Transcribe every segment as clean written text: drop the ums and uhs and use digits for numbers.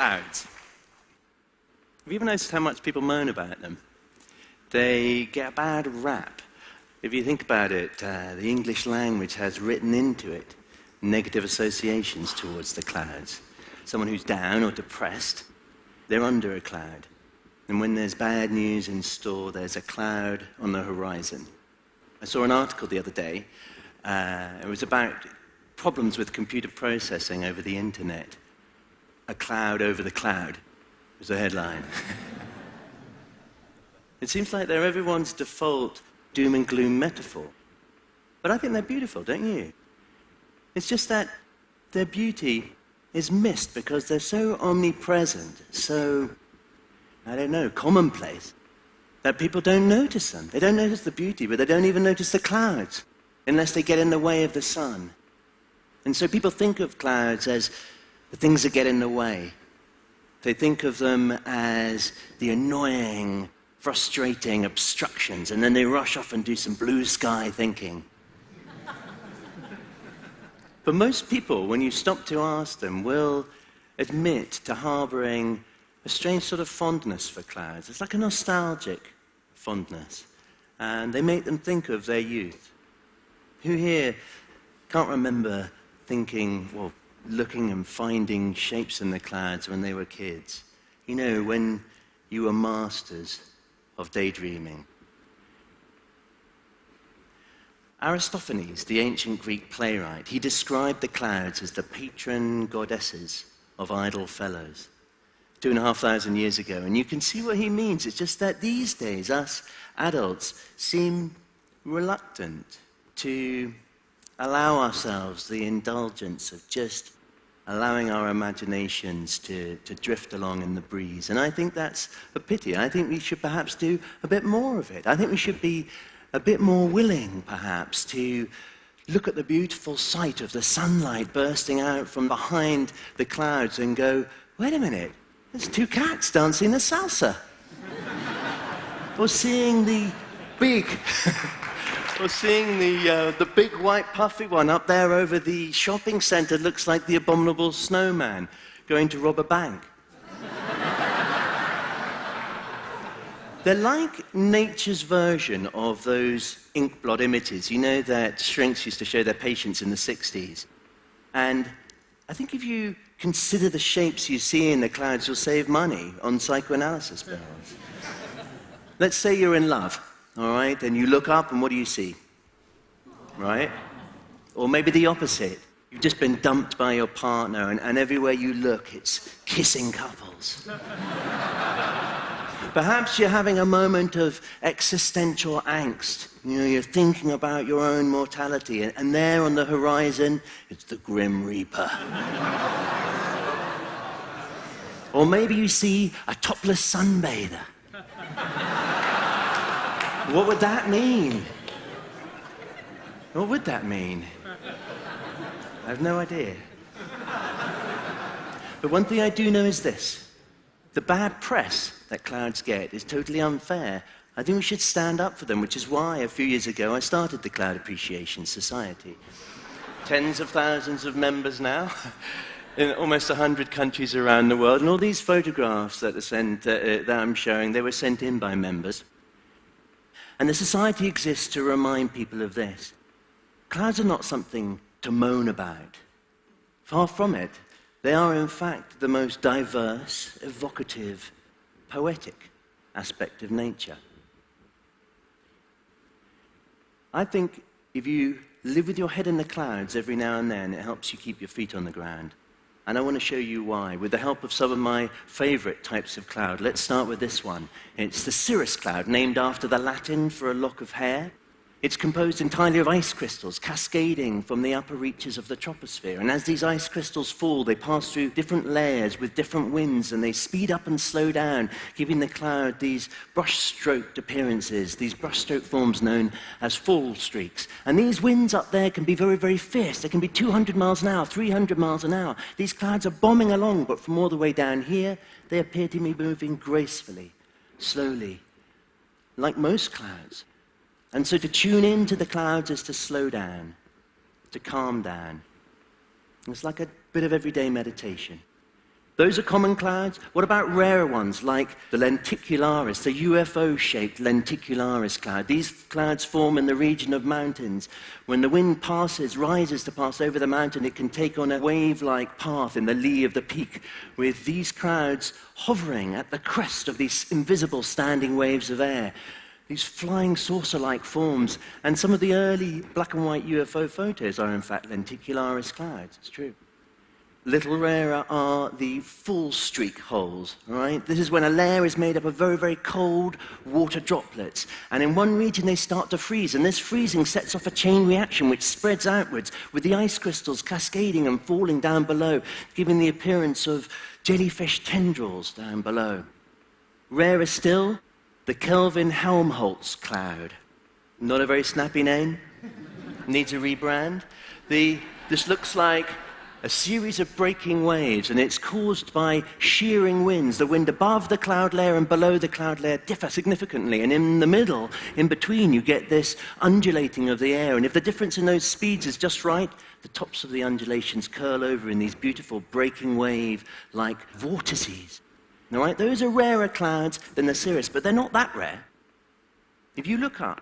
Clouds. Have you ever noticed how much people moan about them? They get a bad rap. If you think about it, the English language has written into it negative associations towards the clouds. Someone who's down or depressed, they're under a cloud. And when there's bad news in store, there's a cloud on the horizon. I saw an article the other day. It was about problems with computer processing over the internet. A cloud over the cloud was the headline. It seems like they're everyone's default doom and gloom metaphor. But I think they're beautiful, don't you? It's just that their beauty is missed because they're so omnipresent, so, I don't know, commonplace, that people don't notice them. They don't notice the beauty, but they don't even notice the clouds unless they get in the way of the sun. And so people think of clouds as the things that get in the way. They think of them as the annoying, frustrating obstructions, and then they rush off and do some blue sky thinking. But most people, when you stop to ask them, will admit to harboring a strange sort of fondness for clouds. It's like a nostalgic fondness. And they make them think of their youth. Who here can't remember thinking, well, looking and finding shapes in the clouds when they were kids? You know, when you were masters of daydreaming. Aristophanes, the ancient Greek playwright, he described the clouds as the patron goddesses of idle fellows 2,500 years ago. And you can see what he means. It's just that these days, us adults seem reluctant to allow ourselves the indulgence of just allowing our imaginations to drift along in the breeze. And I think that's a pity. I think we should perhaps do a bit more of it. I think we should be a bit more willing, perhaps, to look at the beautiful sight of the sunlight bursting out from behind the clouds and go, wait a minute, there's two cats dancing a salsa. Or seeing the big... Or seeing the big white puffy one up there over the shopping centre looks like the abominable snowman going to rob a bank. They're like nature's version of those ink blot images, you know, that shrinks used to show their patients in the 60s. And I think if you consider the shapes you see in the clouds, you'll save money on psychoanalysis bills. Let's say you're in love. All right, and you look up and what do you see? Right? Or maybe the opposite. You've just been dumped by your partner and everywhere you look, it's kissing couples. Perhaps you're having a moment of existential angst. You know, you're thinking about your own mortality and there on the horizon, it's the Grim Reaper. Or maybe you see a topless sunbather. What would that mean? What would that mean? I have no idea. But one thing I do know is this. The bad press that clouds get is totally unfair. I think we should stand up for them, which is why a few years ago I started the Cloud Appreciation Society. Tens of thousands of members now, in almost 100 countries around the world. And all these photographs that I'm showing, they were sent in by members. And the society exists to remind people of this. Clouds are not something to moan about. Far from it. They are, in fact, the most diverse, evocative, poetic aspect of nature. I think if you live with your head in the clouds every now and then, it helps you keep your feet on the ground. And I want to show you why, with the help of some of my favorite types of cloud. Let's start with this one. It's the cirrus cloud, named after the Latin for a lock of hair. It's composed entirely of ice crystals cascading from the upper reaches of the troposphere. And as these ice crystals fall, they pass through different layers with different winds, and they speed up and slow down, giving the cloud these brush-stroked appearances, these brush-stroke forms known as fall streaks. And these winds up there can be very, very fierce. They can be 200 miles an hour, 300 miles an hour. These clouds are bombing along, but from all the way down here, they appear to be moving gracefully, slowly, like most clouds. And so to tune into the clouds is to slow down, to calm down. It's like a bit of everyday meditation. Those are common clouds. What about rarer ones like the lenticularis, the UFO-shaped lenticularis cloud? These clouds form in the region of mountains. When the wind rises to pass over the mountain, it can take on a wave-like path in the lee of the peak, with these clouds hovering at the crest of these invisible standing waves of air. These flying saucer-like forms. And some of the early black and white UFO photos are in fact lenticularis clouds. It's true. Little rarer are the full streak holes, right? This is when a layer is made up of very, very cold water droplets. And in one region, they start to freeze. And this freezing sets off a chain reaction which spreads outwards, with the ice crystals cascading and falling down below, giving the appearance of jellyfish tendrils down below. Rarer still, the Kelvin-Helmholtz cloud. Not a very snappy name. Needs a rebrand. This looks like a series of breaking waves, and it's caused by shearing winds. The wind above the cloud layer and below the cloud layer differ significantly, and in the middle, in between, you get this undulating of the air. And if the difference in those speeds is just right, the tops of the undulations curl over in these beautiful breaking wave-like vortices. All right, those are rarer clouds than the cirrus, but they're not that rare. If you look up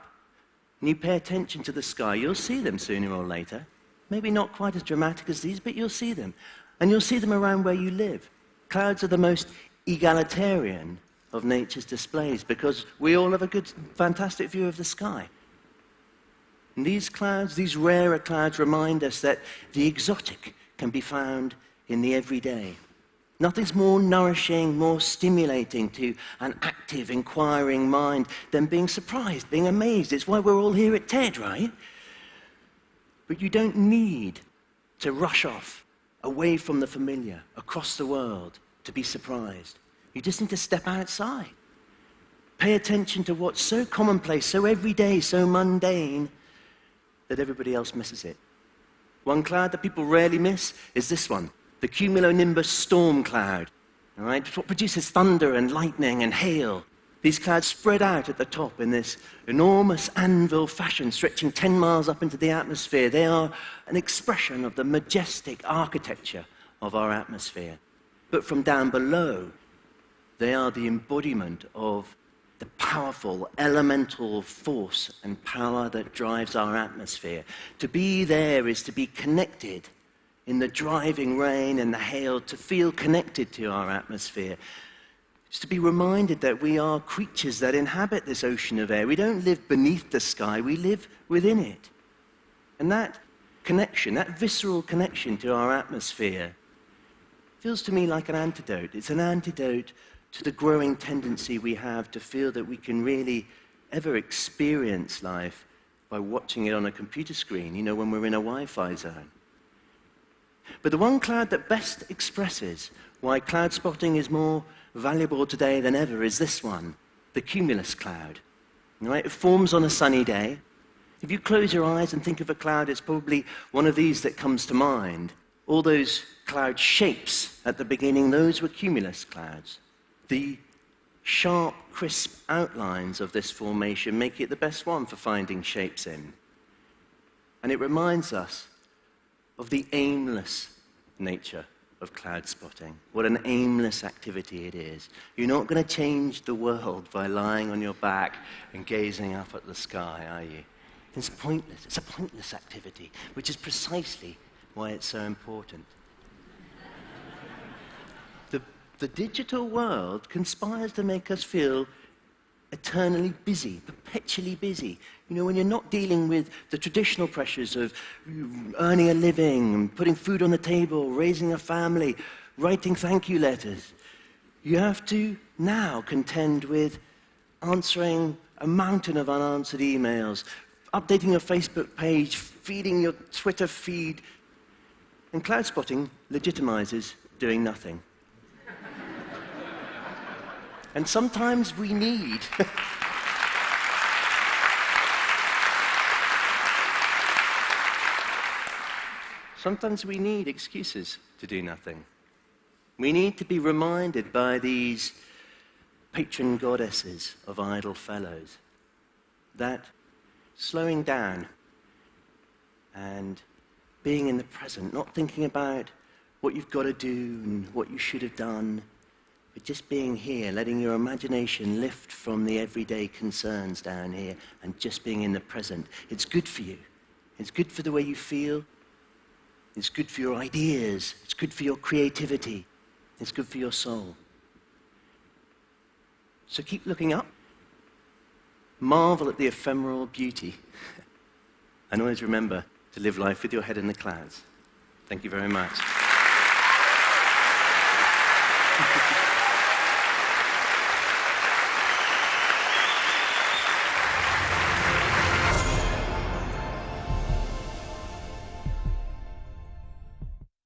and you pay attention to the sky, you'll see them sooner or later. Maybe not quite as dramatic as these, but you'll see them. And you'll see them around where you live. Clouds are the most egalitarian of nature's displays because we all have a good, fantastic view of the sky. And these clouds, these rarer clouds, remind us that the exotic can be found in the everyday. Nothing's more nourishing, more stimulating to an active, inquiring mind than being surprised, being amazed. It's why we're all here at TED, right? But you don't need to rush off away from the familiar, across the world, to be surprised. You just need to step outside. Pay attention to what's so commonplace, so everyday, so mundane, that everybody else misses it. One cloud that people rarely miss is this one, the cumulonimbus storm cloud. All right? It's what produces thunder and lightning and hail. These clouds spread out at the top in this enormous anvil fashion, stretching 10 miles up into the atmosphere. They are an expression of the majestic architecture of our atmosphere. But from down below, they are the embodiment of the powerful elemental force and power that drives our atmosphere. To be there is to be connected in the driving rain and the hail, to feel connected to our atmosphere. It's to be reminded that we are creatures that inhabit this ocean of air. We don't live beneath the sky, we live within it. And that connection, that visceral connection to our atmosphere, feels to me like an antidote. It's an antidote to the growing tendency we have to feel that we can really ever experience life by watching it on a computer screen, you know, when we're in a Wi-Fi zone. But the one cloud that best expresses why cloud spotting is more valuable today than ever is this one, the cumulus cloud. Right? It forms on a sunny day. If you close your eyes and think of a cloud, it's probably one of these that comes to mind. All those cloud shapes at the beginning, those were cumulus clouds. The sharp, crisp outlines of this formation make it the best one for finding shapes in. And it reminds us of the aimless nature of cloud spotting. What an aimless activity it is. You're not going to change the world by lying on your back and gazing up at the sky, are you? It's pointless. It's a pointless activity, which is precisely why it's so important. The digital world conspires to make us feel eternally busy, perpetually busy. You know, when you're not dealing with the traditional pressures of earning a living, putting food on the table, raising a family, writing thank you letters, you have to now contend with answering a mountain of unanswered emails, updating your Facebook page, feeding your Twitter feed. And cloud spotting legitimizes doing nothing. And sometimes we need excuses to do nothing. We need to be reminded by these patron goddesses of idle fellows that slowing down and being in the present, not thinking about what you've got to do and what you should have done, but just being here, letting your imagination lift from the everyday concerns down here and just being in the present. It's good for you. It's good for the way you feel. It's good for your ideas. It's good for your creativity. It's good for your soul. So keep looking up. Marvel at the ephemeral beauty. And always remember to live life with your head in the clouds. Thank you very much.